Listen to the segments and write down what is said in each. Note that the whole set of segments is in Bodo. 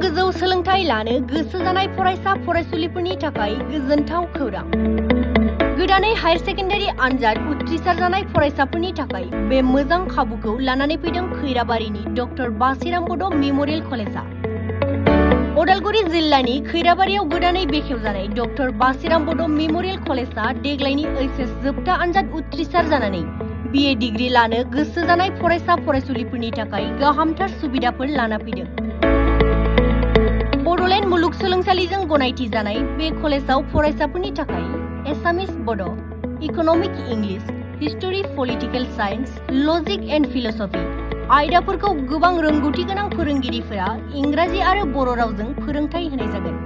गोजौ सोलोंथाइ लानो गोसो जानाय फरायसा फरायसुलिफोरनि थाखाय गोजोनथाव खौरां। गोदानै हायर सेकेन्डारि आनजाद उथ्रिसार जानाय फरायसाफोरनि थाखाय बे मोजां खाबुखौ लानानै फैदों खैराबारिनि डक्टर बासिराम बड' मेम'रियेल कलेजआ। उदालगुरि जिल्लानि खैराबारियाव गोदानै बेखेवजानाय डक्टर बासिराम बड' मेम'रियेल कलेजआ देग्लायनि एचएस जोबथा आनजाद उथ्रिसार जानानै BA डिग्री लानो गोसो जानाय फरायसा फरायसुलिफोरनि थाखाय गाहामथार सुबिदाफोर लाना फैदों। बड'लेण्ड मुलुगसोलोंसालिजों गनायथि जानाय बे कलेजआव फरायसाफोरनि थाखाय एसामिस बड', economic English, history political science, logic and philosophy आयदाफोरखौ गोबां रोंगौथि गोनां फोरोंगिरिफोरा इंराजि आरो बर' रावजों फोरोंथाय होनाय जागोन।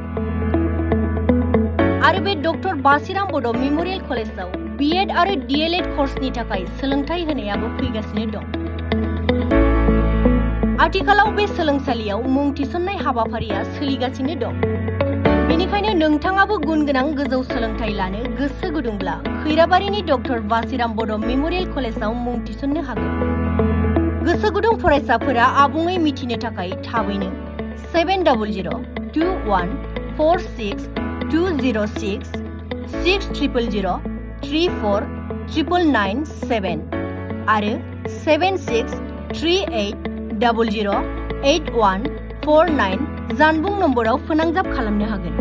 आरो बे डक्टर बासिराम बड' मेम'रियेल कलेजआव BEd आरो DLEd कर्सनि थाखाय सोलोंथाय होनायाबो फैगासिनो दं। आथिखालाव बे सोलोंसालियाव मुं थिसननाय हाबाफारिया सोलिगासिनो दं। बेनिखायनो नोंथाङाबो गुन गोनां गोजौ सोलोंथाय लानो गोसो गुदुंब्ला खैराबारिनि डक्टर बासिराम बड' मेम'रियेल कलेजआव मुं थिसननो हागोन। गोसो गुदुं फरायसाफोरा आबुङै मिथिनो थाखाय थाबैनो 700021462066 6000349997 आरो 7638008149 जानबुं नम्बराव फोनांजाब खालामनो हागोन।